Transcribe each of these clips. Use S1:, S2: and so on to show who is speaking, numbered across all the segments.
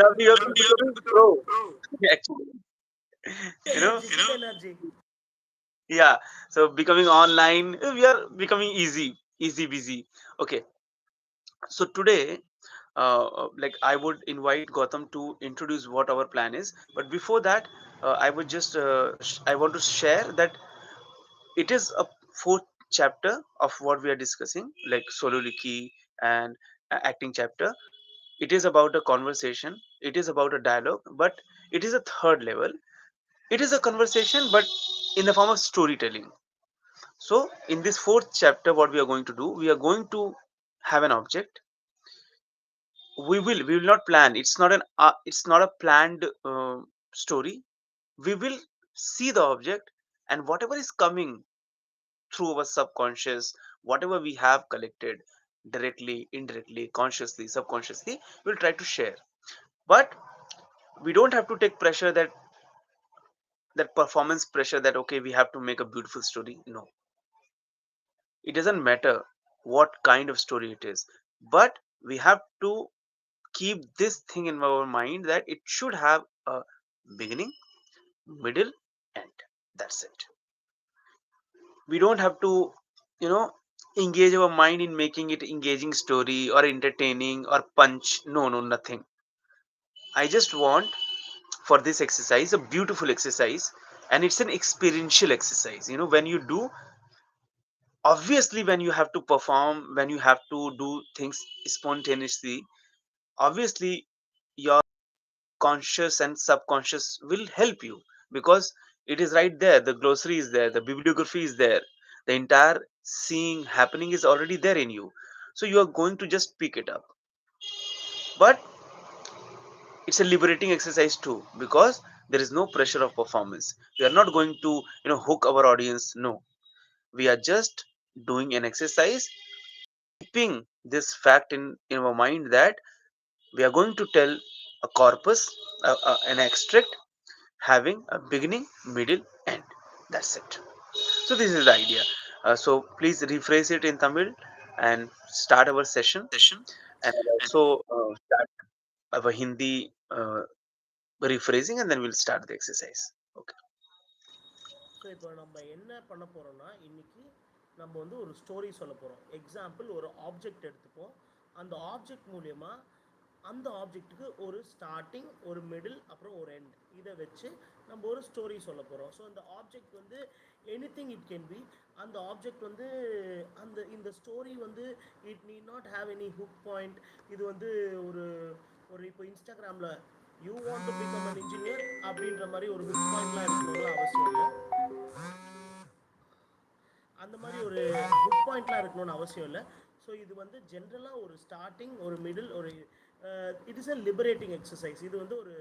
S1: Now we are becoming pro. Actually, you know,
S2: Good energy.
S1: yeah. So becoming online, we are becoming easy busy. Okay. So today, like I would invite Gotham to introduce what our plan is. But before that, I would just I want to share that it is a fourth chapter of what we are discussing, like Soliloquy and acting chapter. It is about a conversation. It is about a dialogue, but it is a third level. It is a conversation, but in the form of storytelling. So in this fourth chapter, what we are going to do, we are going to have an object. We will not plan. It's not a planned story. We will see the object, and whatever is coming through our subconscious, whatever we have collected, directly, indirectly, consciously, subconsciously, we'll try to share. But we don't have to take pressure, that performance pressure, that okay, we have to make a beautiful story. No, it doesn't matter what kind of story it is, but we have to keep this thing in our mind that it should have a beginning, middle, end. That's it. We don't have to, you know, engage our mind in making it engaging story or entertaining or punch. No, no, nothing. I just want for this exercise a beautiful exercise, and it's an experiential exercise. When you do, obviously, when you have to perform, when you have to do things spontaneously, obviously your conscious and subconscious will help you, because it is right there. The glossary is there, the bibliography is there, the entire seeing happening is already there in you. So you are going to just pick it up. But it's a liberating exercise too, because there is no pressure of performance. We are not going to hook our audience. No, we are just doing an exercise, keeping this fact in our mind that we are going to tell a corpus, an extract having a beginning, middle, end. That's it. So this is the idea. So please rephrase it in Tamil and start our session, and also start our Hindi rephrasing, and then we'll start the exercise. Okay.
S2: So இப்போ நம்ம என்ன பண்ண போகிறோம்னா இன்றைக்கி நம்ம வந்து ஒரு story சொல்ல போகிறோம். எக்ஸாம்பிள் ஒரு ஆப்ஜெக்ட் எடுத்துப்போம். அந்த ஆப்ஜெக்ட் மூலயமா அந்த ஆப்ஜெக்ட்டுக்கு ஒரு ஸ்டார்டிங், ஒரு மிடில், அப்புறம் ஒரு எண்ட், இதை வச்சு நம்ம ஒரு ஸ்டோரி சொல்ல போகிறோம். ஸோ அந்த ஆப்ஜெக்ட் வந்து எனிதிங் இட் கேன் பி. அந்த ஆப்ஜெக்ட் வந்து இந்த ஸ்டோரி வந்து it need not have any hook point. இது வந்து ஒரு ஒரு இப்போ இன்ஸ்டாகிராமில் you want to become an engineer அப்படின்ற மாதிரி ஒரு ஹுக் பாயிண்ட்லாம் இருக்கணும்னு அவசியம் இல்லை. அந்த மாதிரி ஒரு புக் பாயிண்ட்லாம் இருக்கணும்னு அவசியம் இல்லை. ஸோ இது வந்து ஜென்ரலாக ஒரு ஸ்டார்டிங், ஒரு மிடில், ஒரு it is a liberating exercise. இது வந்து ஒரு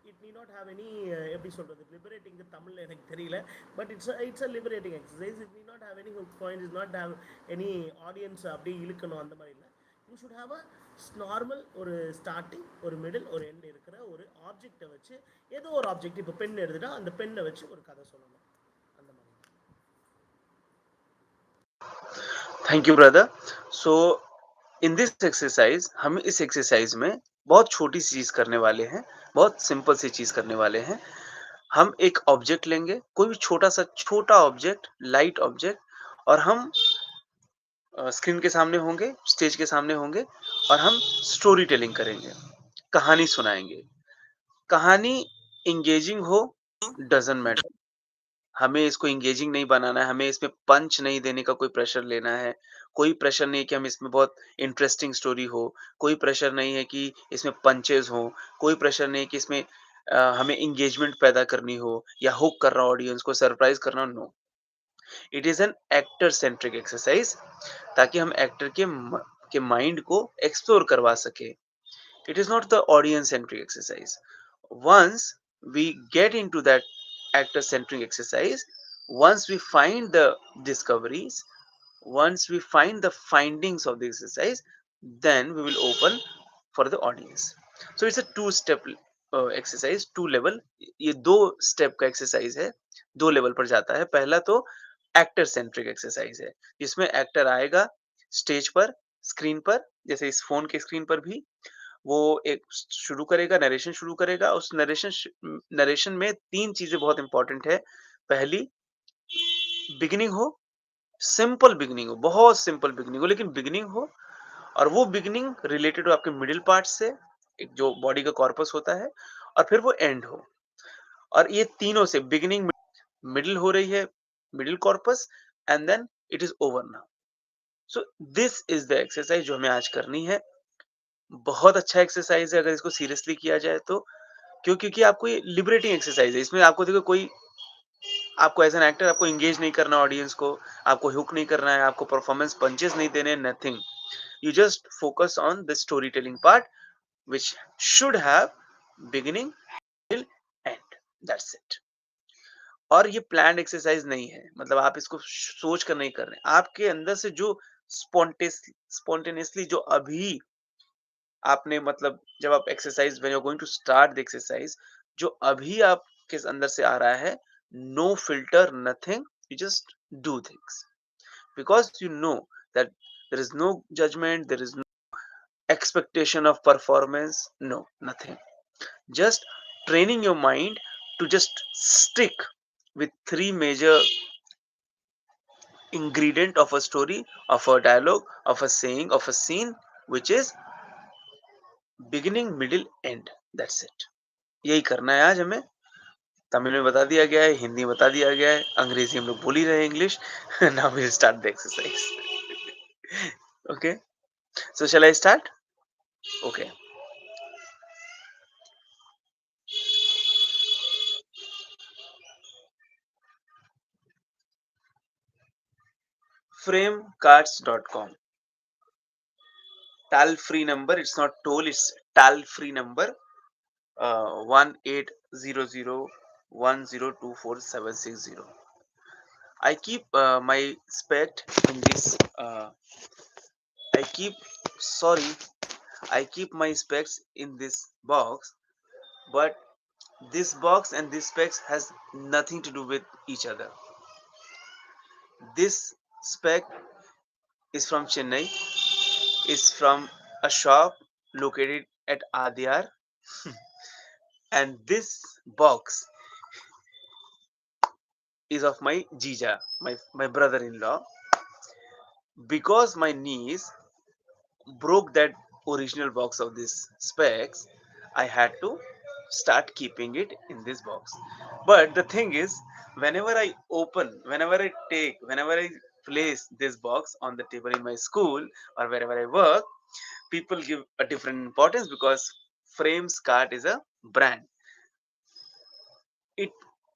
S2: it need not have any, எப்படி சொல்கிறது, லிபரேட்டிங் தமிழில் எனக்கு தெரியல. But it's a liberating exercise. It need not have any hook point, it not have any audience அப்படியே இழுக்கணும், அந்த மாதிரி இல்லை. You should have a normal ஒரு ஸ்டார்டிங், ஒரு மிடில், ஒரு எண்ட் இருக்கிற ஒரு ஆப்ஜெக்டை வச்சு, ஏதோ ஒரு ஆப்ஜெக்ட், இப்போ பென் எடுத்துட்டா அந்த பெண்ணை வச்சு ஒரு கதை சொல்லணும், அந்த மாதிரி.
S1: Thank you brother. So in this exercise, हम इस एक्सरसाइज में बहुत छोटी सी चीज करने वाले हैं, बहुत सिंपल सी चीज करने वाले हैं. हम एक ऑब्जेक्ट लेंगे, कोई भी छोटा ऑब्जेक्ट, लाइट ऑब्जेक्ट, और हम स्क्रीन के सामने होंगे, स्टेज के सामने होंगे, और हम स्टोरी टेलिंग करेंगे, कहानी सुनाएंगे. कहानी इंगेजिंग हो, डजंट मैटर. हमें इसको इंगेजिंग नहीं बनाना है, हमें इसमें पंच नहीं देने का कोई प्रेशर लेना है. कोई प्रेशर नहीं कि हम इसमें बहुत इंटरेस्टिंग स्टोरी हो, कोई प्रेशर नहीं है कि इसमें पंचेस हो, कोई प्रेशर नहीं कि इसमें हमें इंगेजमेंट पैदा करनी हो या हुक करना, ऑडियंस को सरप्राइज करना. No, it is an actor centric exercise, ताकि हम एक्टर के माइंड को एक्सप्लोर करवा सके. It is not the audience centric exercise. Once we get into that actor centric exercise, once we find the discoveries, once we find the findings of the exercise, then we will open for the audience. So it's a two step exercise, two level. ये दो step का exercise है, दो level पर जाता है. पहला तो एक्टर सेंट्रिक एक्सरसाइज है, जिसमें एक्टर आएगा स्टेज पर, स्क्रीन पर, जैसे इस फोन के स्क्रीन पर भी, वो एक शुरू करेगा, नरेशन शुरू करेगा। उस नरेशन में 3 चीज़ें बहुत इम्पोर्टेंट है। पहली, बिगिनिंग हो, सिंपल बिगिनिंग हो, बहुत सिंपल बिगिनिंग हो, लेकिन बिगिनिंग हो, और वो बिगिनिंग रिलेटेड हो आपके मिडल पार्ट से, एक जो बॉडी का कॉर्पस होता है, और फिर वो एंड हो। और ये तीनों से बिगिनिंग, मिडल हो रही है, middle corpus, and then it is over now. So this is the exercise जो हमें आज करनी है। बहुत अच्छा एक्सरसाइज़ है अगर इसको सीरियसली किया जाए तो। क्योंकि आपको ये लिबरेटिंग एक्सरसाइज़ है। इसमें आपको देखो कोई, आपको एज़ एन एक्टर आपको एंगेज नहीं करना ऑडियंस को, आपको हुक नहीं करना है, आपको परफॉर्मेंस पंचेस नहीं देने, nothing. You just focus on the storytelling part, which should have beginning, middle, end. That's it. और ये प्लान्ड एक्सरसाइज नहीं है, मतलब आप इसको सोच कर नहीं कर रहे हैं। आपके अंदर से जो स्पॉन्टेनियसली जो अभी आपने, मतलब जब आप exercise, when you are going to start the exercise, जो अभी आपके अंदर से आ रहा है, no filter, nothing, you just do things because you know that there is no judgement, there is expectation of performance, no, nothing. Just training your mind to just stick with three major ingredient of a story, of a dialogue, of a saying, of a scene, which is beginning, middle, end. That's it. यही करना है आज हमें। तमिल में बता दिया गया है, हिंदी में बता दिया गया है, अंग्रेजी हम लोग बोल ही रहे हैं, English. Now we'll start the exercise. Okay, so shall I start? Okay. Framecards.com. Toll free number, it's not toll, it's toll free number, 1800102470. I keep my spec in this, I keep, sorry, I keep my specs in this box, but this box and this specs has nothing to do with each other. This spec is from Chennai, is from a shop located at Adyar, and this box is of my Jija, my brother-in-law, because my niece broke that original box of this specs. I had to start keeping it in this box. But the thing is, whenever I place this box on the table in my school or wherever I work, people give a different importance because Frames Cart is a brand. It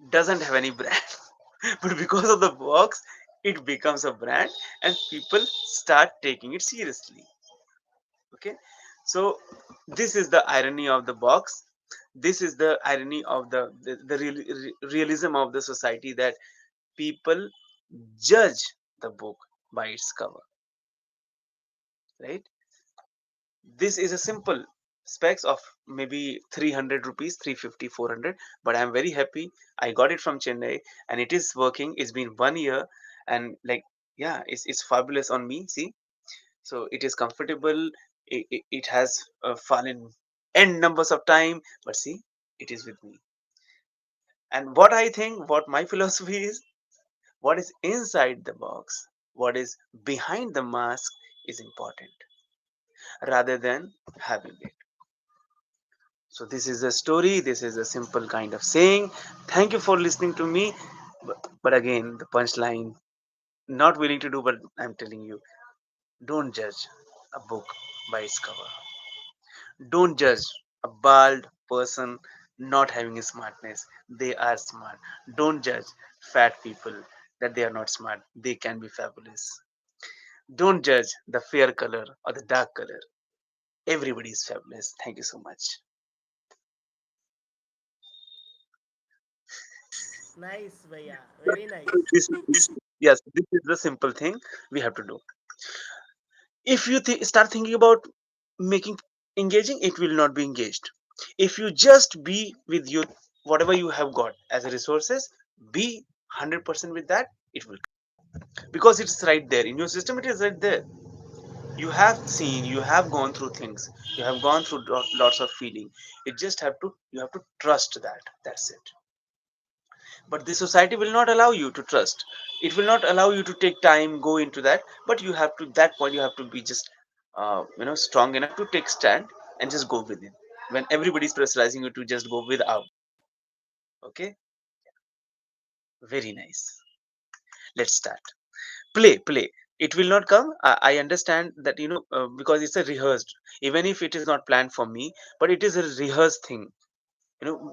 S1: doesn't have any brand. But because of the box, it becomes a brand and people start taking it seriously. Okay, so this is the irony of the box. This is the irony of the realism of the society, that people judge the book by its cover, right? This is a simple specs of maybe 300 rupees, 350, 400, but I'm very happy I got it from Chennai and it is working. It's been 1 year, and like, yeah, it's fabulous on me. See, so it is comfortable. It has fallen n numbers of time, but see, it is with me. And what I think, what my philosophy is, what is inside the box, what is behind the mask, is important rather than having it. So this is the story. This is a simple kind of saying. Thank you for listening to me. But again, the punchline, not willing to do, but I'm telling you, don't judge a book by its cover. Don't judge a bald person not having a smartness. They are smart. Don't judge fat people that they are not smart. They can be fabulous. Don't judge the fair color or the dark color. Everybody is fabulous. Thank you so much.
S2: Nice, Bhaiya. Very nice.
S1: Yes, this is the simple thing we have to do. If you start thinking about making engaging, it will not be engaged. If you just be with you, whatever you have got as a resources, be 100% with that, it will, because it's right there in your system, it is right there. You have seen, you have gone through things, you have gone through lots of feeling. It just have to, you have to trust that. That's it. But the society will not allow you to trust. It will not allow you to take time, go into that. But you have to, that point you have to be just strong enough to take stand and just go within when everybody is pressurizing you to just go without. Okay, very nice. Let's start. Play. It will not come. I understand that, because it's a rehearsed, even if it is not planned for me, but it is a rehearsed thing.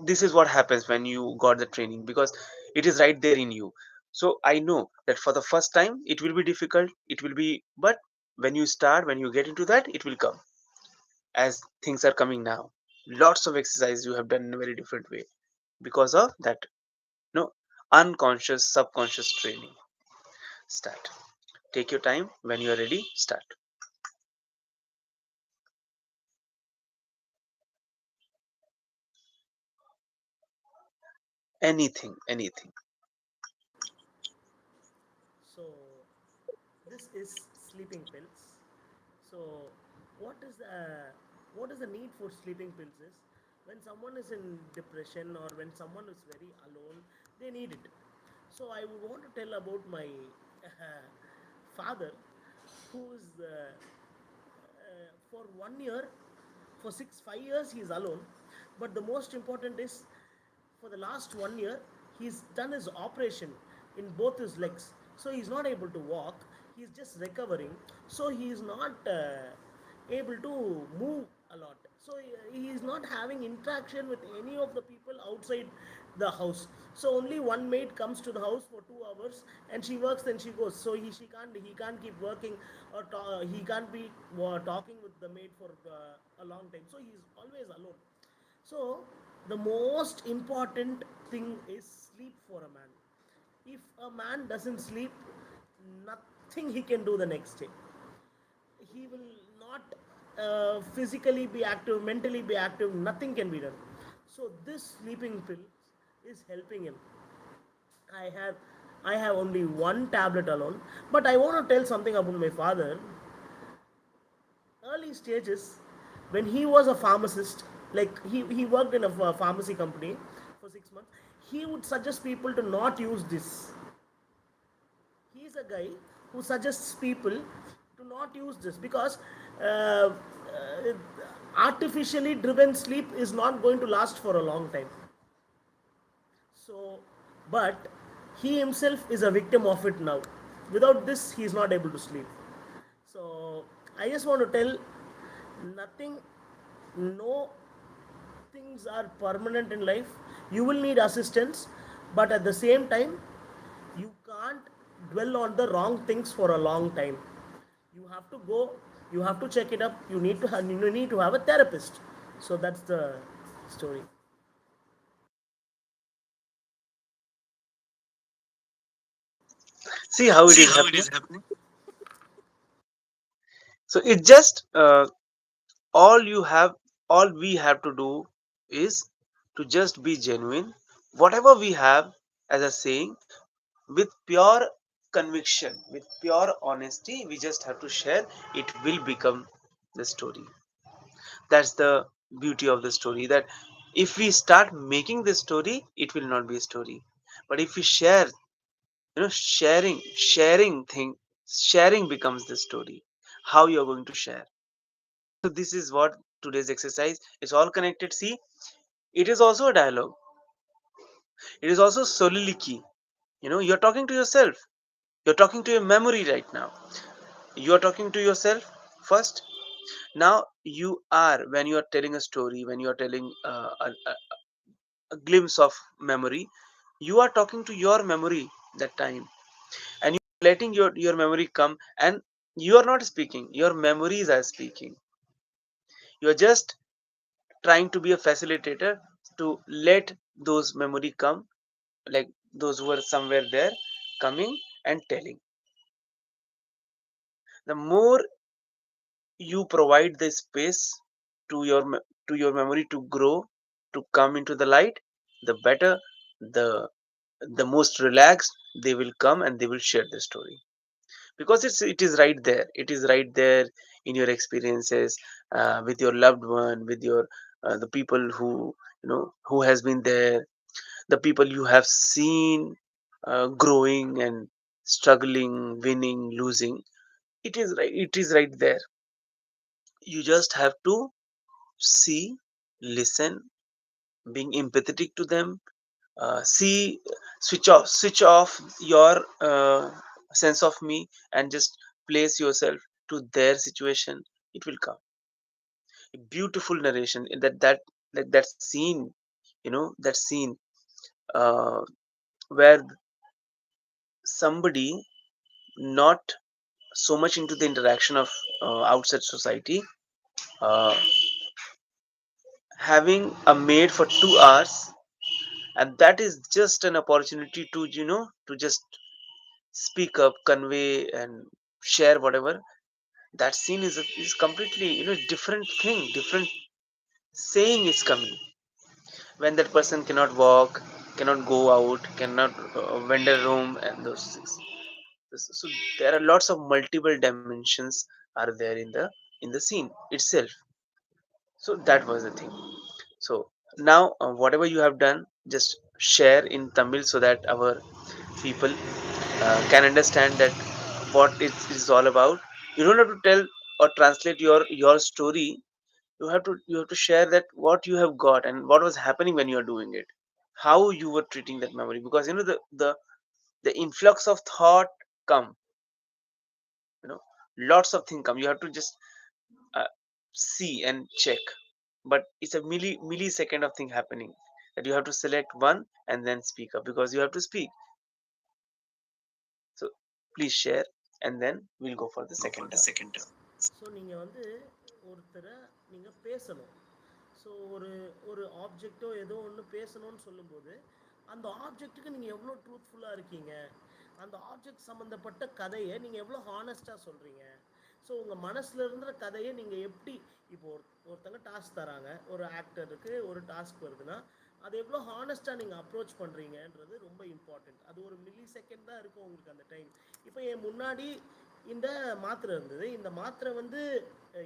S1: This is what happens when you got the training, because it is right there in you. So I know that for the first time it will be difficult, it will be, but when you start, when you get into that, it will come as things are coming now. Lots of exercise you have done in a very different way because of that, no, unconscious subconscious training. Start. Take your time. When you are ready, start. Anything.
S2: So this is sleeping pills. So what is the need for sleeping pills is when someone is in depression or when someone is very alone, they need it. So I would want to tell about my father, who is for 1 year, for 5 years he is alone. But the most important is, for the last 1 year he's done his operation in both his legs, so he's not able to walk, he's just recovering, so he is not able to move a lot, so he is not having interaction with any of the people outside the house. So only one maid comes to the house for 2 hours and she works, then she goes. So he can't keep working, or he can't be talking with the maid for a long time, so he's always alone. So, the most important thing is sleep for a man. If a man doesn't sleep, nothing he can do the next day. He will not physically be active, mentally be active, nothing can be done. So, this sleeping pill is helping him. I have I have only one tablet alone, but I want to tell something about my father. Early stages, when he was a pharmacist, like he worked in a pharmacy company for 6 months, he would suggest people to not use this. He is a guy who suggests people to not use this because artificially driven sleep is not going to last for a long time. So, but he himself is a victim of it now. Without this, he is not able to sleep. So, I just want to tell, nothing, no things are permanent in life. You will need assistance, but at the same time, you can't dwell on the wrong things for a long time. You have to go, you have to check it up, you need to have a therapist. So that's the story.
S1: See how it
S2: See
S1: is
S2: how it
S1: happening.
S2: is happening.
S1: So it just all you have, all we have to do is to just be genuine. Whatever we have as a saying, with pure conviction, with pure honesty, we just have to share. It will become the story. That's the beauty of the story, that if we start making the story, it will not be a story. But if we share, sharing thing, sharing becomes the story. How you are going to share. So this is what today's exercise is all connected. See, it is also a dialogue. It is also soliloquy. You're talking to yourself. You're talking to your memory right now. You are talking to yourself first. Now you are, when you are telling a story, when you are telling a glimpse of memory, you are talking to your memory that time, and you're letting your memory come, and you are not speaking. Your memories are speaking. You are just trying to be a facilitator to let those memory come, like those who are somewhere there, coming and telling. The more you provide the space to to your memory to grow, to come into the light, the better, the the most relaxed they will come, and they will share the story, because it is right there, it is right there. in your experiences, with your loved one, with your the people who, who has been there, the people you have seen growing and struggling, winning, losing. It is right there. You just have to see, listen, being empathetic to them, see, switch off your sense of me, and just place yourself to their situation. It will come a beautiful narration in that scene, that scene, uh, where somebody not so much into the interaction of outside society, uh, having a maid for 2 hours, and that is just an opportunity to, to just speak up, convey, and share whatever. That scene is completely, different thing, different saying is coming. When that person cannot walk, cannot go out, cannot vendor room, and those things. So there are lots of multiple dimensions are there in the scene itself. So that was the thing. So now, whatever you have done, just share in Tamil so that our people can understand that what it is all about. You don't have to tell or translate your story. You have to share that what you have got and what was happening when you are doing it, how you were treating that memory, because the influx of thought come, you know lots of things come. You have to just uh, see and check, but it's a millisecond of thing happening, that you have to select one and then speak up because you have to speak. So please share, and then we'll go for the second term.
S2: So நீங்கள் வந்து ஒருத்தரை நீங்கள் பேசணும். So ஒரு ஒரு ஆப்ஜெக்டோ ஏதோ ஒன்று பேசணும்னு சொல்லும்போது அந்த ஆப்ஜெக்ட்டுக்கு நீங்கள் எவ்வளோ ட்ரூத்ஃபுல்லாக இருக்கீங்க, அந்த ஆப்ஜெக்ட் சம்மந்தப்பட்ட கதையை நீங்கள் எவ்வளோ ஹானஸ்ட்டாக சொல்கிறீங்க. ஸோ உங்கள் மனசில் இருந்த கதையை நீங்கள் எப்படி, இப்போ ஒருத்தங்க டாஸ்க் தராங்க, ஒரு ஆக்டருக்கு ஒரு டாஸ்க் வருதுன்னா அது எவ்வளோ ஹானஸ்ட்டாக நீங்கள் அப்ரோச் பண்ணுறீங்கன்றது ரொம்ப இம்பார்ட்டண்ட். அது ஒரு மில்லி செகண்ட் தான் இருக்கும் உங்களுக்கு அந்த டைம். இப்போ என் முன்னாடி இந்த மாத்திரை இருந்தது. இந்த மாத்திரை வந்து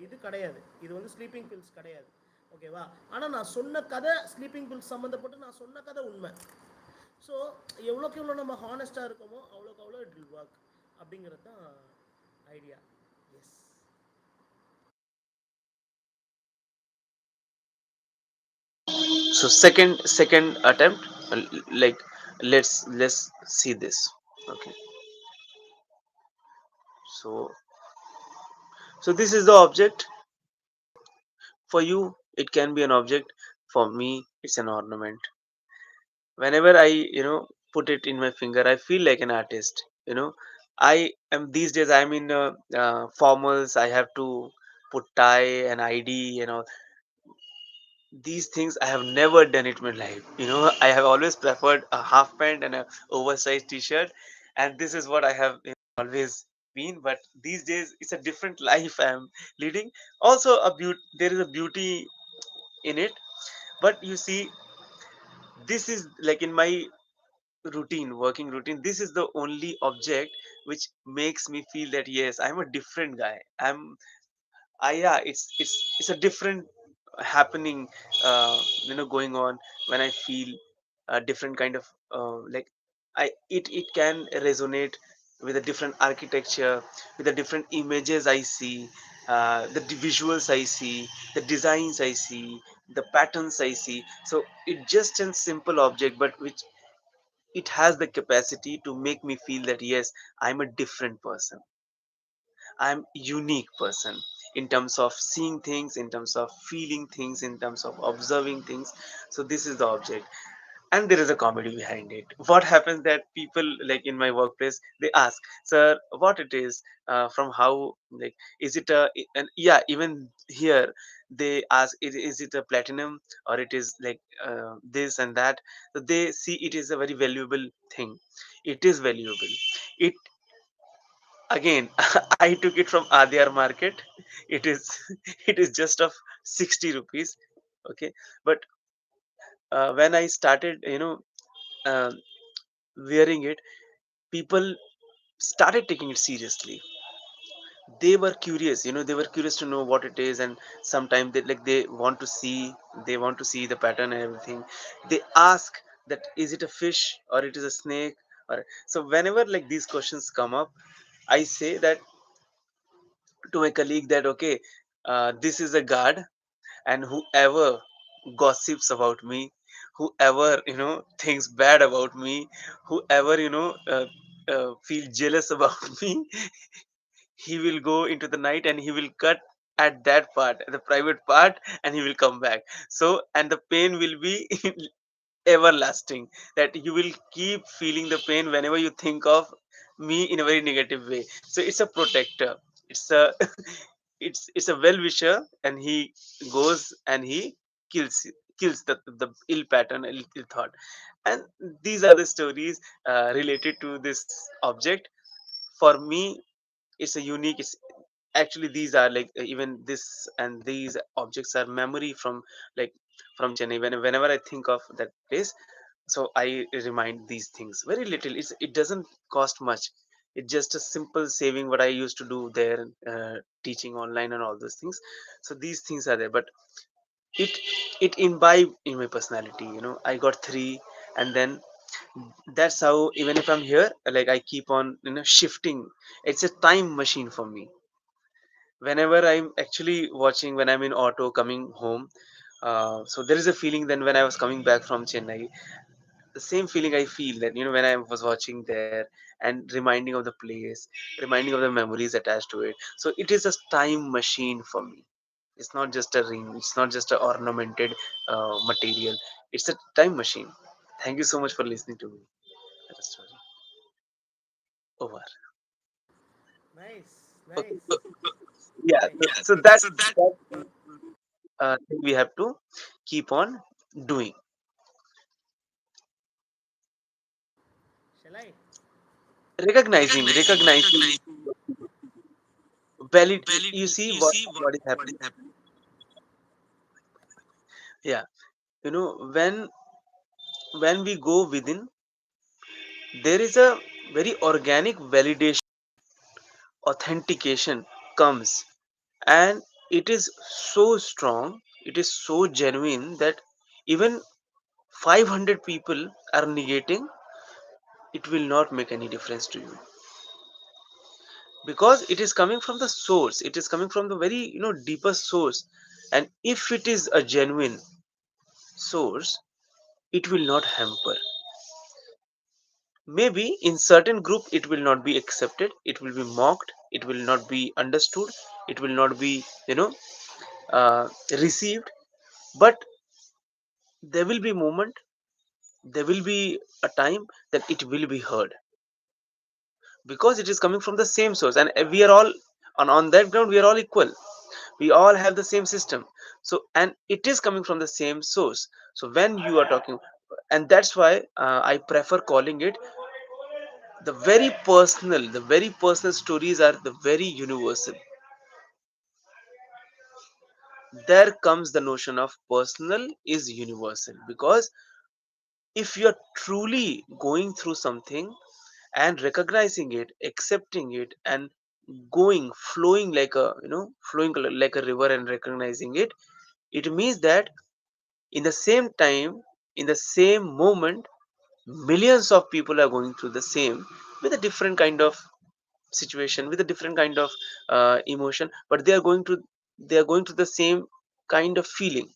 S2: இது கிடையாது, இது வந்து ஸ்லீப்பிங் பில்ஸ் கிடையாது, ஓகேவா? ஆனால் நான் சொன்ன கதை ஸ்லீப்பிங் பில்ஸ் சம்மந்தப்பட்டு நான் சொன்ன கதை உண்மை. ஸோ எவ்வளோக்கு எவ்வளோ நம்ம ஹானஸ்ட்டாக இருக்கோமோ அவ்வளோக்கு அவ்வளோ இட் வில் ஒர்க் அப்படிங்கிறது தான் ஐடியா. Yes.
S1: So second attempt, like, let's see this. Okay. So so this is the object. For you it can be an object, for me it's an ornament. Whenever I, put it in my finger, I feel like an artist. I am these days, I'm in formals. I have to put tie and ID, these things I have never done it in my life. I have always preferred a half pant and a oversized t-shirt, and this is what I have, always been. But these days it's a different life I am leading. Also a beauty, there is a beauty in it. But you see, this is like in my routine, working routine, this is the only object which makes me feel that yes, I'm a different guy. Yeah, it's a different happening, going on when I feel a different kind of, like, it can resonate with a different architecture, with the different images I see, the visuals I see, the designs I see, the patterns I see. So it's just a simple object, but which it has the capacity to make me feel that yes, I'm a different person. I'm unique person in terms of seeing things, in terms of feeling things, in terms of observing things. So this is the object, and there is a comedy behind it. What happens that people, like in my workplace, they ask, "Sir, what it is? From how? Like, is it a?" And yeah, even here they ask, "Is it a platinum, or it is like this and that?" So they see it is a very valuable thing. It is valuable. It again, I took it from Adyar market. It is it is just of 60 rupees. Okay, but when I started, uh, wearing it, people started taking it seriously. they were curious, they were curious to know what it is. And sometimes they like they want to see the pattern and everything. They ask that is it a fish or it is a snake. Or so whenever like these questions come up, I say that to my colleague that okay, this is a guard, and whoever gossips about me, whoever thinks bad about me, whoever feel jealous about me, he will go into the night and he will cut at that part, the private part, and he will come back. So and the pain will be everlasting, that you will keep feeling the pain whenever you think of me in a very negative way. So it's a protector, it's a it's a well wisher, and he goes and he kills kills the ill pattern, ill thought. And these are the stories related to this object. For me, it's a unique, it's actually these are like even this and these objects are memory from like from Chennai. Whenever I think of that place, so I remind these things. Very little, it doesn't cost much. It's just a simple saving what I used to do there, teaching online and all those things. So these things are there, but it it imbibe in my personality. I got three, and then that's how even if I'm here, like I keep on shifting. It's a time machine for me. Whenever I'm actually watching, when I'm in auto coming home, so there is a feeling then when I was coming back from Chennai, the same feeling I feel that when I was watching there and reminding of the place, reminding of the memories attached to it. So it is a time machine for me. It's not just a ring, it's not just a ornamented material. It's a time machine. Thank you so much for listening to me. That is story over.
S2: Nice,
S1: Okay,
S2: nice,
S1: so yeah,
S2: nice.
S1: so that thing we have to keep on doing.
S2: Shall I?
S1: Recognizing valid. You see what is happening. Yeah, when we go within, there is a very organic validation, authentication comes, and it is so strong, it is so genuine that even 500 people are negating, it will not make any difference to you, because it is coming from the source, it is coming from the very deepest source. And if it is a genuine source, it will not hamper. Maybe in certain group it will not be accepted, it will be mocked, it will not be understood, it will not be received. But there will be moment, there will be a time that it will be heard, because it is coming from the same source. And we are all on that ground, we are all equal, we all have the same system. So and it is coming from the same source. So when you are talking, and that's why I prefer calling it the very personal stories are the very universal. There comes the notion of personal is universal, because if you're truly going through something and recognizing it, accepting it, and going flowing like a flowing like a river and recognizing it, it means that in the same time, in the same moment, millions of people are going through the same, with a different kind of situation, with a different kind of emotion, but they are going through the same kind of feeling.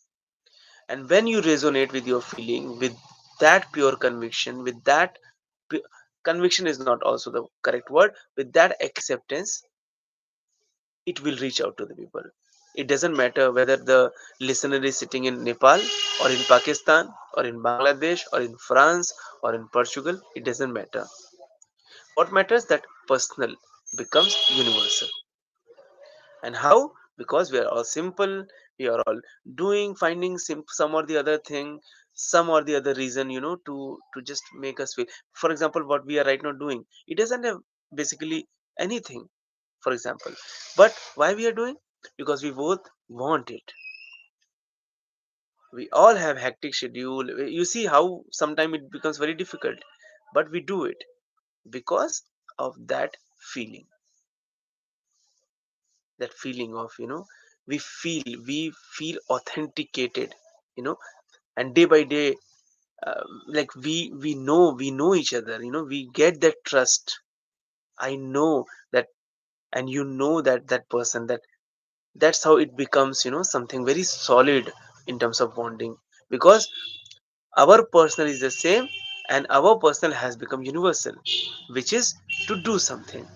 S1: And when you resonate with your feeling, with that pure conviction, with that pu- conviction is not also the correct word, with that acceptance, it will reach out to the people. It doesn't matter whether the listener is sitting in Nepal, or in Pakistan, or in Bangladesh, or in France, or in Portugal. It doesn't matter. What matters that personal becomes universal. And how? Because we are all simple, we are all doing, finding some or the other thing, some or the other reason, to just make us feel. For example, what we are right now doing, it doesn't have basically anything, for example. But why we are doing? Because we both want it. We all have hectic schedule. You see how sometimes it becomes very difficult, but we do it because of that feeling. that feeling of, we feel authenticated, you know and day by day, like we know each other, we get that trust. I know that, and that person, that's how it becomes, something very solid in terms of bonding, because our personal is the same, and our personal has become universal, which is to do something.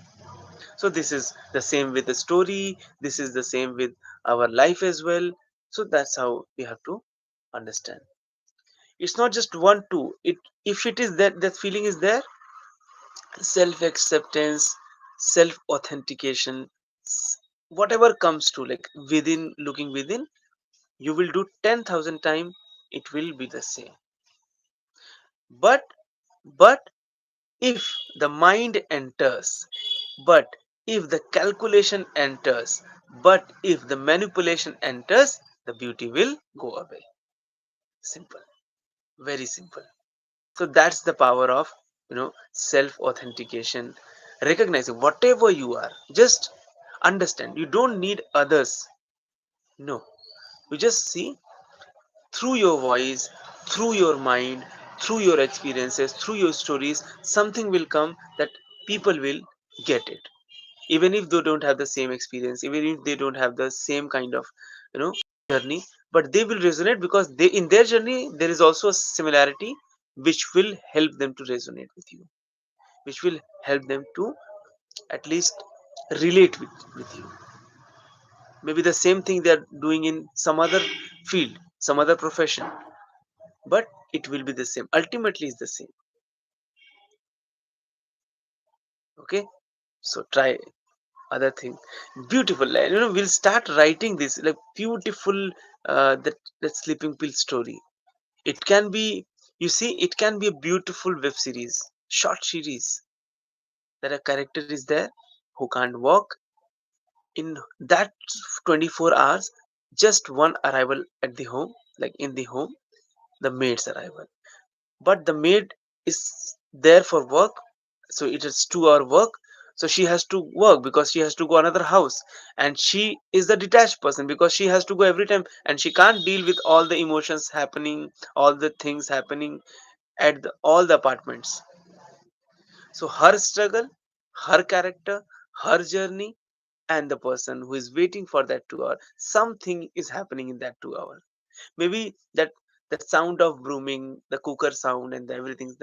S1: So this is the same with the story, this is the same with our life as well. So that's how we have to understand. It's not just one two. It If it is that feeling is there, self acceptance, self authentication, whatever comes to, like, within, looking within, you will do 10,000 times, it will be the same. But but if the mind enters, but if the calculation enters, but if the manipulation enters, the beauty will go away. Simple, very simple. So that's the power of, self authentication. Recognizing whatever you are, just understand, you don't need others. No, you just see, through your voice, through your mind, through your experiences, through your stories, something will come that people will get it. Even if they don't have the same experience, even if they don't have the same kind of, you know journey, but they will resonate, because they, in their journey, there is also a similarity which will help them to resonate with you, which will help them to at least relate with you. Maybe the same thing they are doing in some other field, some other profession, but it will be the same, ultimately is the same. Okay, so try other thing. Beautiful, we'll start writing this, like, beautiful, that sleeping pill story. It can be, you see, it can be a beautiful web series, short series, that a character is there who can't walk. In that 24 hours, just one arrival at the home, like in the home, the maid's arrival. But the maid is there for work, so it is 2 hour work. So she has to work because she has to go another house, and she is the detached person because she has to go every time, and she can't deal with all the emotions happening, all the things happening at all the apartments. So her struggle, her character, her journey, and the person who is waiting for that 2 hour, something is happening in that 2 hour. Maybe that sound of brooming, the cooker sound, and everything,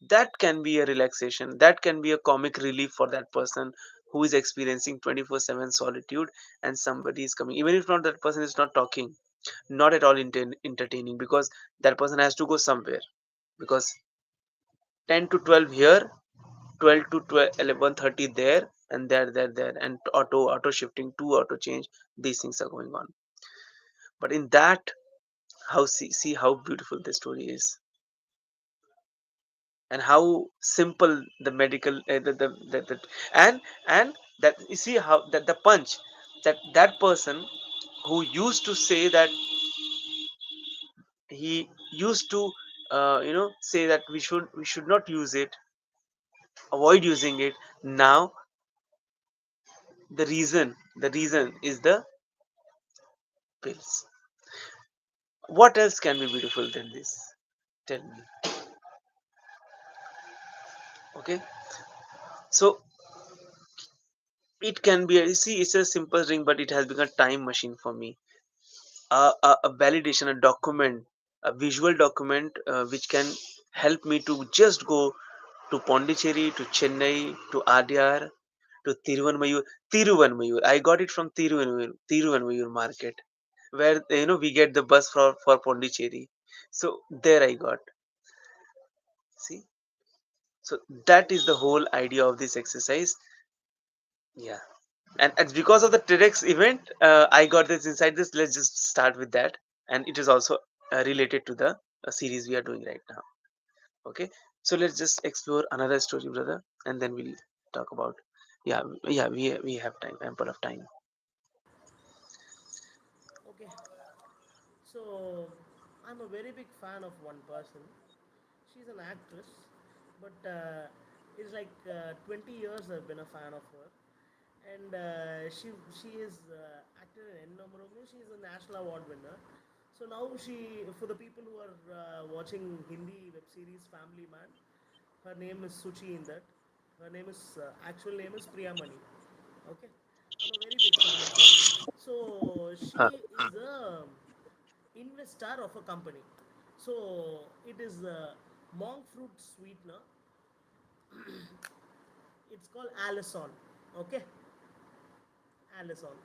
S1: that can be a relaxation, that can be a comic relief for that person who is experiencing 24/7 solitude, and somebody is coming, even if not, that person is not talking, not at all entertaining, because that person has to go somewhere, because 10 to 12 here, 12 to 12, 11:30 there, and there, and auto shifting, to auto change, these things are going on. But in that, how, see how beautiful the story is, and how simple the medical, and and that, you see how that the punch, that person who used to say that, he used to, say that we should not use it, avoid using it. Now the reason is the pills. What else can be beautiful than this? Tell me. Okay, so it can be, you see, it's a simple ring, but it has become a time machine for me. A validation, a document, a visual document, which can help me to just go to Pondicherry, to Chennai, to Adyar, to Tiruvanmayur. Tiruvanmayur. I got it from Tiruvanmayur market, where, we get the bus for Pondicherry. So there I got. See, so that is the whole idea of this exercise. Yeah, and it's because of the TEDx event, I got this inside this. Let's just start with that, and it is also related to the series we are doing right now. Okay, so let's just explore another story, brother, and then we'll talk about. Yeah, yeah, we have time, ample of time.
S2: Okay, so I'm a very big fan of one person. She's an actress, but it's like 20 years I've been a fan of her. and she is acted in N number of movies. She is a national award winner. So now she, for the people who are watching Hindi web series Family Man, her name is Suchi in that. Her name is actual name is Priyamani. Okay, I'm a very big fan of her. So she
S1: Huh.
S2: is a investor of a company. So it is monk fruit sweetener. It's called Alison. Okay, Alison.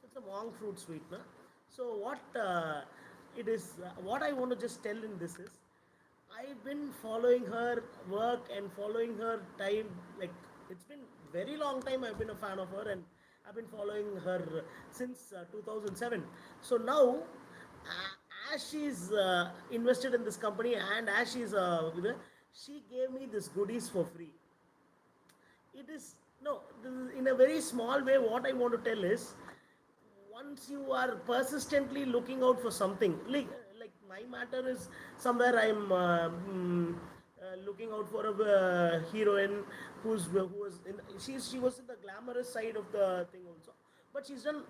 S2: It's a monk fruit sweetener. So what I want to just tell in this is, I've been following her work and following her time. Like, it's been very long time. I've been a fan of her, and I've been following her since 2007. So now, as she's invested in this company, and as she's she gave me this goodies for free. It is no, this is in a very small way. What I want to tell is, once you are persistently looking out for something, like my matter is somewhere I'm looking out for a heroine who was in, she was in the glamorous side of the thing also, but she's done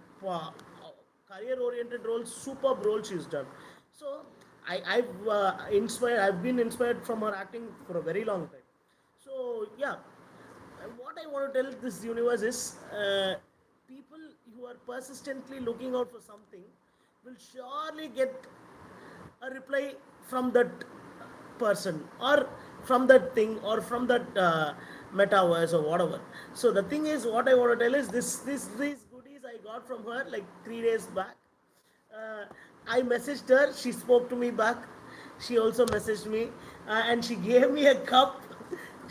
S2: career oriented roles, superb roles she's done. So I've been inspired from her acting for a very long time. So yeah, what I want to tell this universe is, people who are persistently looking out for something will surely get a reply from that person, or from that thing, or from that metaverse or whatever. So the thing is, what I want to tell is these goodies I got from her like 3 days back. uh, I messaged her, she spoke to me back. She also messaged me, and she gave me a cup.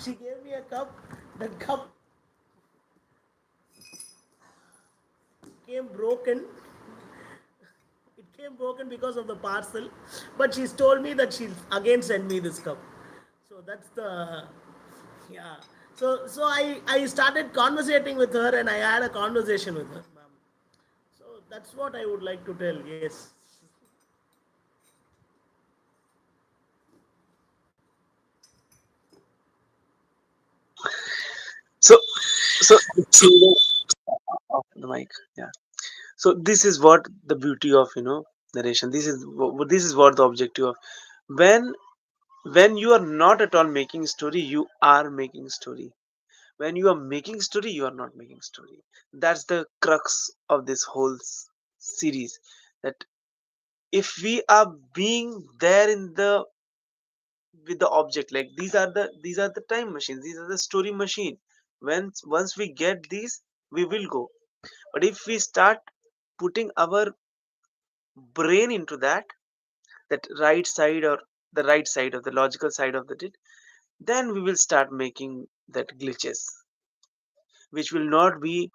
S2: She gave me a cup. The cup came broken. It came broken because of the parcel, but she's told me that she'll again send me this cup. So that's the, yeah. So I started conversating with her, and I had a conversation with her, ma'am. So that's what I would like to tell. Yes.
S1: So, so off the mic. Yeah. So this is what the beauty of narration. This is what the objective of when you are not at all making story, you are making story. When you are making story, you are not making story. That's the crux of this whole series. That if we are being there in the with the object, like these are the time machines, these are the story machine. When once we get these, we will go. But if we start putting our brain into that right side, or the right side of the logical side of the it, then we will start making that glitches, which will not be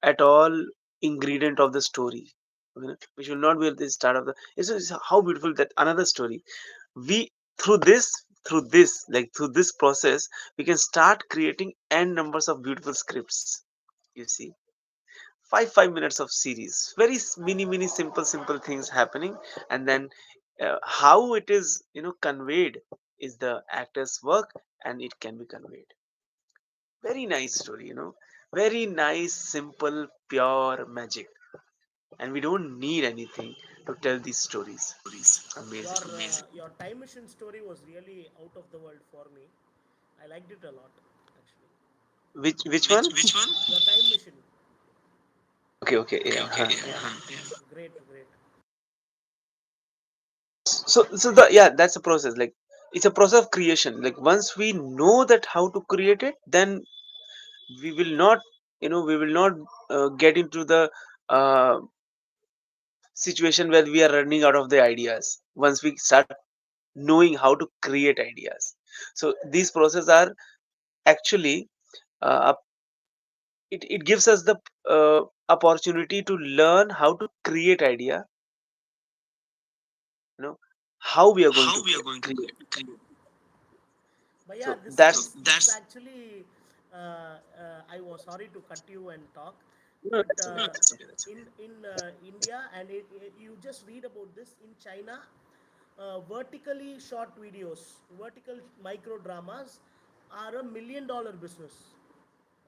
S1: at all ingredient of the story. Which will not be at the start of the, it's how beautiful that another story we, through this process, we can start creating n numbers of beautiful scripts. You see, 5 minutes of series, very mini simple things happening. And then how it is conveyed is the actor's work, and it can be conveyed. Very nice story, very nice, simple, pure magic. And we don't need anything to tell these stories. Amazing.
S2: Your time machine story was really out of the world for me. I liked it a lot, actually.
S1: Which one?
S2: Your time machine.
S1: Okay, okay, yeah, yeah.
S2: Great, great.
S1: So the, yeah, that's a process. Like, it's a process of creation. Like, once we know that how to create it, then we will not get into the uh, situation where we are running out of the ideas. Once we start knowing how to create ideas, so these processes are actually, uh, it gives us the opportunity to learn how to create idea, you know how we are going to create.
S2: But yeah,
S1: So
S2: this is actually. I was sorry to cut you and talk,
S1: no,
S2: but
S1: that's okay, that's okay.
S2: in India, and you just read about this in China. vertically short videos, vertical micro dramas are $1 million business.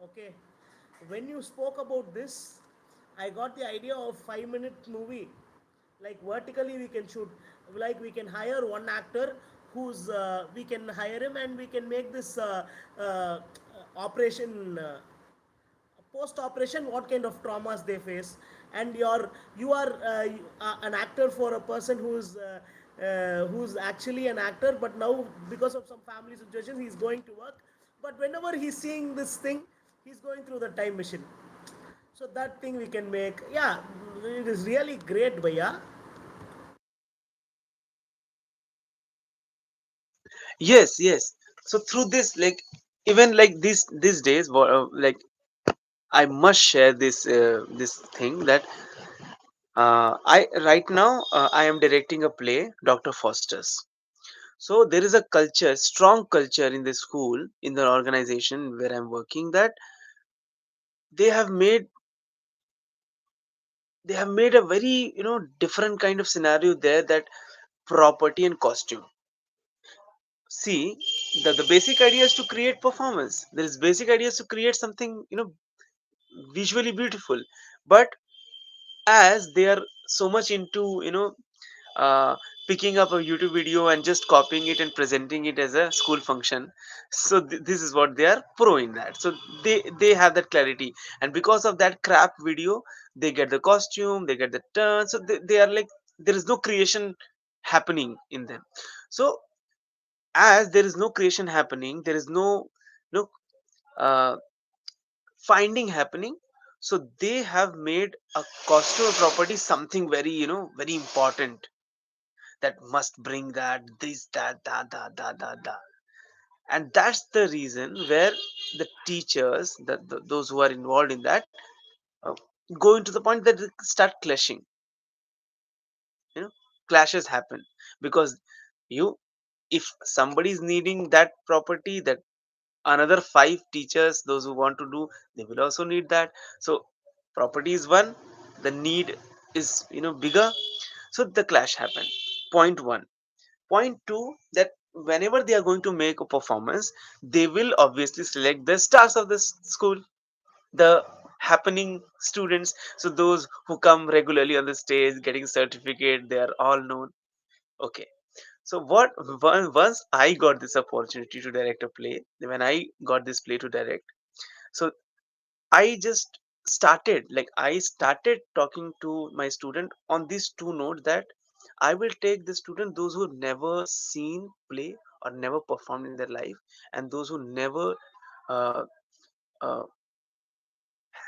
S2: Okay, when you spoke about this, I got the idea of 5 minute movie. Like vertically, we can shoot. Like we can hire one actor who's we can hire him and we can make this operation. Post operation, what kind of traumas they face, and you are an actor for a person who's actually an actor, but now because of some family situations he's going to work, but whenever he's seeing this thing, he's going through the time machine. So that thing we can make. Yeah, it is really great, Bhaiya.
S1: Yes, yes. So through this, like, even like these days, like, I must share this thing that I right now I am directing a play, Dr. Foster's. So there is a culture, strong culture in the school, in the organization where I'm working, that they have made they have made a very, different kind of scenario there, that property and costume. See, the basic idea is to create performance. There is basic idea is to create something, visually beautiful. But as they are so much into, uh, picking up a YouTube video and just copying it and presenting it as a school function, so this is what they are pro in that. So they have that clarity, and because of that crap video, they get the costume, they get the turn. So they are like, there is no creation happening in them. So as there is no creation happening, there is no uh, finding happening. So they have made a costume property something very, very important, that must bring that this that. And that's the reason where the teachers, those who are involved in that, uh, going to the point that they start clashing. you know Clashes happen because, you if somebody is needing that property, that another five teachers, those who want to do, they will also need that. So property is one, the need is, bigger. So the clash happen. Point one. Point two, that whenever they are going to make a performance, they will obviously select the stars of the school, the happening students. So those who come regularly on the stage getting certificate, they are all known. Okay. So once I got this opportunity to direct a play, when I got this play to direct, so I just started talking to my student on these two notes, that I will take the student, those who never seen play or never performed in their life, and those who never uh, uh,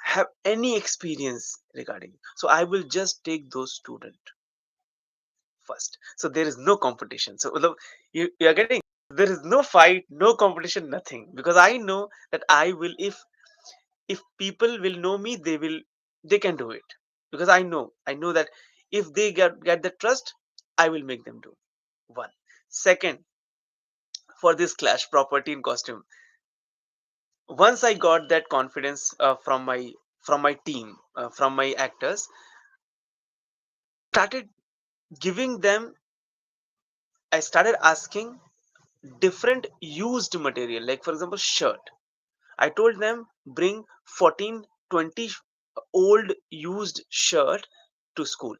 S1: have any experience regarding. So I will just take those student first. So there is no competition. So you are getting, there is no fight, no competition, nothing, because I know that I will, if people will know me, they can do it, because I know that if they get the trust, I will make them do. One. Second, for this clash, property and costume, once I got that confidence from my team, from my actors, started giving them I started asking different used material, like for example shirt. I told them, bring 14, 20 old used shirt to school.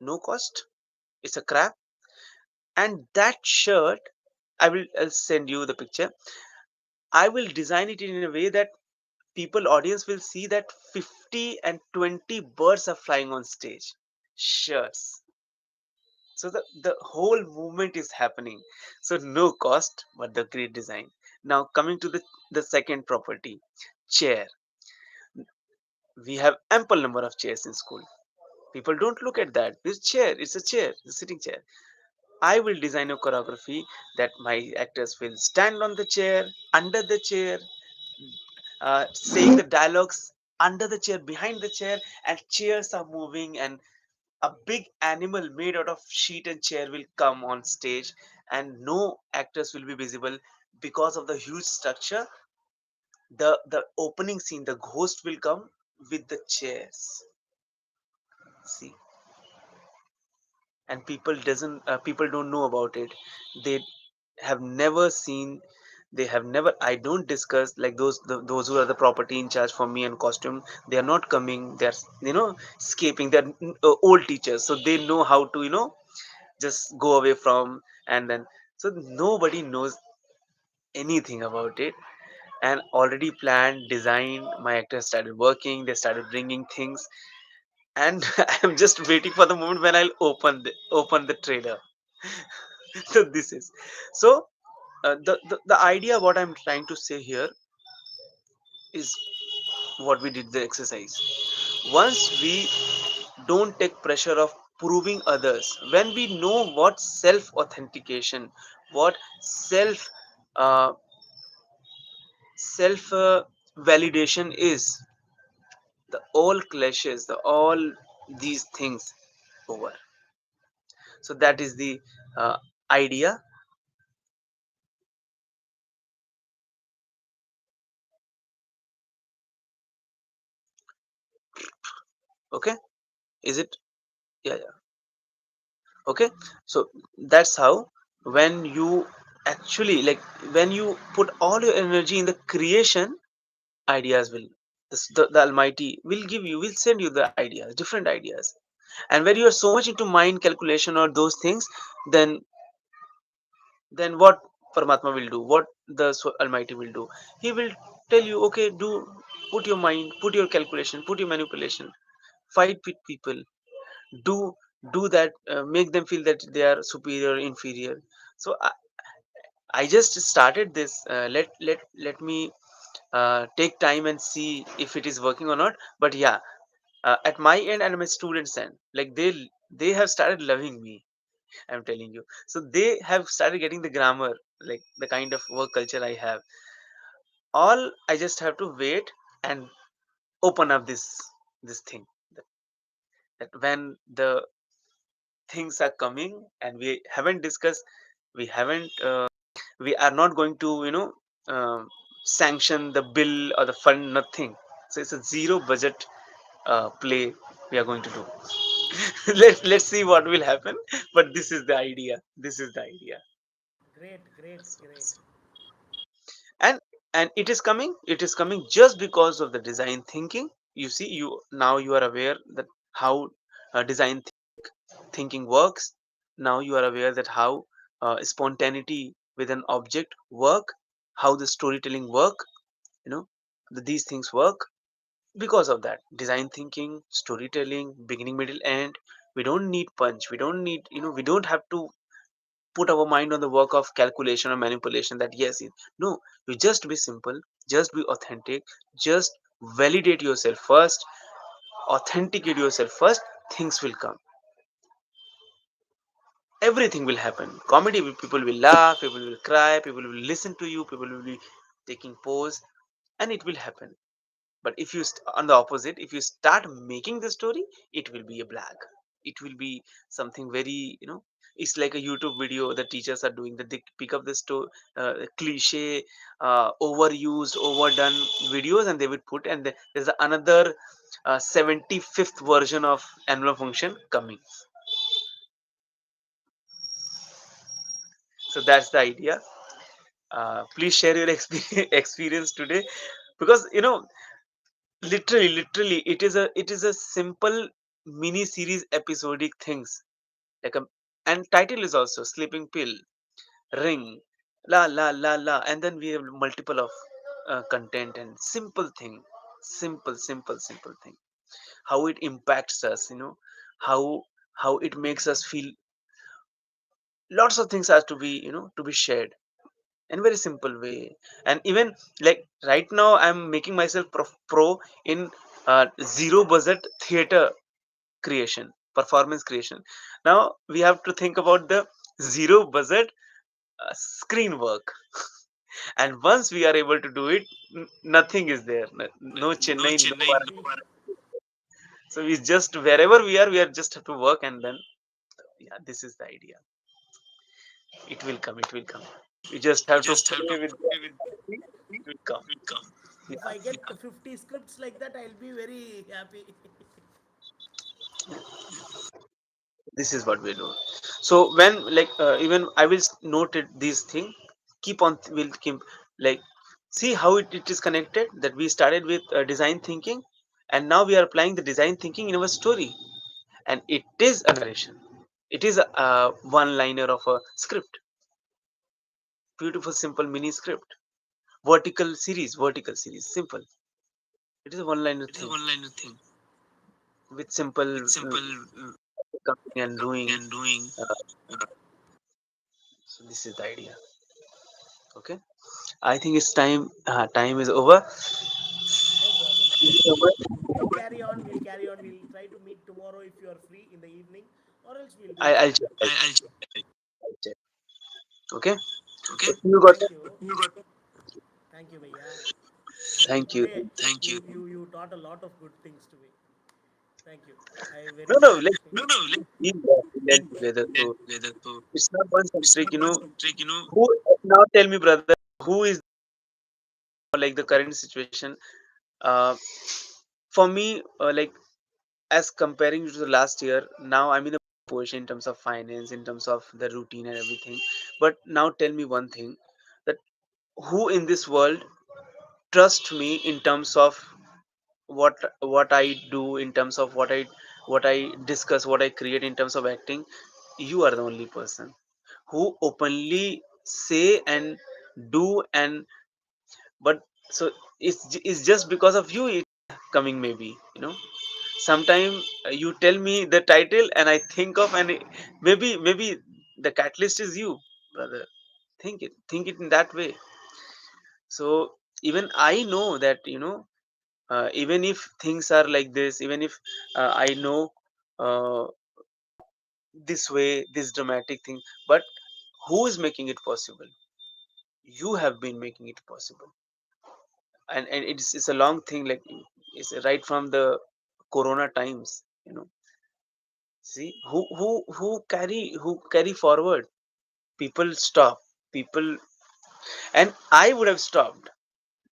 S1: No cost. It's a crap. And that shirt, I'll send you the picture. I will design it in a way that audience will see that 50 and 20 birds are flying on stage. Shirts. So the whole movement is happening. So no cost, but the great design. Now coming to the second property, chair. We have ample number of chairs in school. People don't look at that. This chair, it's a chair, it's a sitting chair. I will design a choreography that my actors will stand on the chair, under the chair, saying the dialogues under the chair, behind the chair, and chairs are moving, and a big animal made out of sheet and chair will come on stage, and no actors will be visible because of the huge structure. The opening scene, the ghost will come with the chairs. See, and people don't know about it. They have never seen, they have never, I don't discuss like those who are the property in charge for me and costume. They are not coming, they're escaping. They're old teachers, so they know how to just go away from. And then, so nobody knows anything about it. And already planned, designed, my actors started working, they started bringing things. And I'm just waiting for the moment when I'll open the trailer. So this is, so the idea what I'm trying to say here is what we did the exercise. Once we don't take pressure of proving others, when we know what self authentication, what uh, self validation is, the all clashes, the all these things over. So that is the idea. Okay, is it? Yeah, yeah. Okay, so that's how, when you actually like, when you put all your energy in the creation, ideas will, the almighty will give you, will send you the ideas, different ideas. And when you are so much into mind calculation or those things, then what Paramatma will do, what the almighty will do, he will tell you, okay, do, put your mind, put your calculation, put your manipulation, fight with people, do that, make them feel that they are superior, inferior. So I just started this, let me take time and see if it is working or not. But yeah, at my end and my students end, like they have started loving me, I'm telling you. So they have started getting the grammar, like the kind of work culture I have. All I just have to wait and open up this thing, that, when the things are coming, and we haven't discussed, we haven't we are not going to sanction the bill or the fund, nothing. So it's a zero budget play we are going to do. Let's see what will happen. But this is the idea, this is the idea.
S2: Great, great, great.
S1: and and it is coming just because of the design thinking. You see, you now you are aware that how design thinking works. Now you are aware that how spontaneity with an object work, how the storytelling work, you know these things work. Because of that design thinking, storytelling, beginning, middle, end, we don't need punch, we don't need, we don't have to put our mind on the work of calculation or manipulation, that yes no, you just be simple, just be authentic, just validate yourself first, authenticate yourself first, things will come, everything will happen. Comedy people will laugh, people will cry, people will listen to you, people will be taking pose, and it will happen. But if you on the opposite, if you start making the story, it will be a black, it will be something very, it's like a YouTube video the teachers are doing, that they pick up the cliche, overused, overdone videos, and they would put, and there's another 75th version of annual function coming. So that's the idea. Please share your experience today, because literally it is a simple mini series episodic things, like a, and title is also sleeping pill, ring, la la la la, and then we have multiple of content and simple thing, simple thing, how it impacts us, how it makes us feel. Lots of things has to be, to be shared in very simple way. And even like right now I'm making myself pro in zero budget theater creation, performance creation. Now we have to think about the zero budget screen work. And once we are able to do it, nothing is there, no
S2: No
S1: Chennai, no
S2: Chennai, no.
S1: so we just, wherever we are just have to work. And then yeah, this is the idea. It will come, it will come. You just
S2: You
S1: have to
S2: just have to
S1: play with
S2: play with
S1: it will come.
S2: it come. If I
S1: Yeah.
S2: get 50 scripts like that, I'll be very happy.
S1: This is what we do. So when like even I will note it these thing, keep on will keep like see how it is connected, that we started with design thinking, and now we are applying the design thinking in our story, and it is a narration. It is a one liner of a script, beautiful simple mini script, vertical series, simple. It is a one liner
S2: It is a
S1: thing
S2: one liner thing
S1: with simple
S2: with simple
S1: coming and
S2: coming
S1: doing.
S2: and doing.
S1: uh, so this is the idea. Okay, I think it's time. Time is over.
S2: No problem.
S1: Thank you so much.
S2: We'll carry on. We'll carry on. We'll try to meet tomorrow if you are free in the evening, or else we'll do it
S1: I'll
S2: later.
S1: check.
S2: I'll check.
S1: I'll check. Okay.
S2: Okay.
S1: So you got
S2: Thank
S1: it.
S2: you. You got it. Thank you, Bhaiya. Thank you.
S1: Thank you.
S2: Today, thank you taught a lot of good things to me. Thank you. I
S1: No,
S2: very
S1: no.
S2: much
S1: Like
S2: appreciate. No, no.
S1: we learn together.
S2: Learn
S1: So
S2: together. So
S1: it's not one
S2: it's
S1: centric.
S2: not one trick,
S1: Who now? Tell me, brother. Who is like the current situation? Uh, for me, like as comparing to the last year, now I'm in a position in terms of finance, in terms of the routine and everything. But now tell me one thing, that who in this world trust me in terms of what I do, in terms of what I discuss, what I create in terms of acting. You are the only person who openly say and do, and but so it's just because of you it's coming, maybe, sometime you tell me the title and I think of, and maybe the catalyst is you, brother. Think it in that way. So even I know that, even if things are like this, even if I know uh, this way, this dramatic thing, but who is making it possible? You have been making it possible. And it's a long thing, like it's right from the corona times, see who carry forward. People stop, people, and I would have stopped,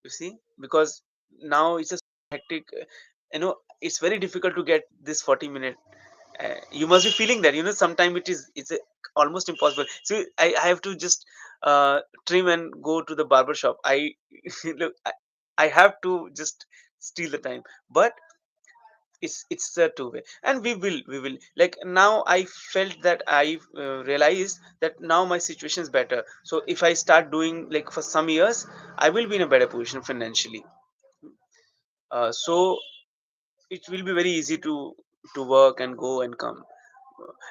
S1: you see, because now it's just hectic. It's very difficult to get this 40 minute. You must be feeling that, sometimes it's almost impossible. So I have to just trim and go to the barber shop. Look, I have to just steal the time, but it's a two way, and we will like now I felt that I realized that now my situation is better. So if I start doing like for some years, I will be in a better position financially. So it will be very easy to work and go and come.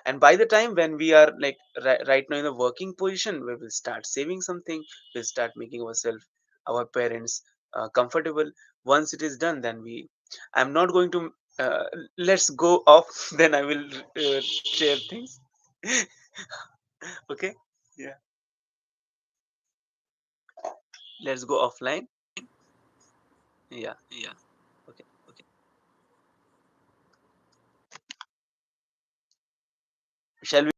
S1: And by the time when we are like right now in the working position, we will start saving something. We'll start making ourselves, our parents, comfortable. Once it is done, then I'm not going to uh, let's go off. Then I will share things. Okay, yeah, let's go offline. Yeah,
S2: Yeah.
S1: okay.
S2: Okay.
S1: Shall we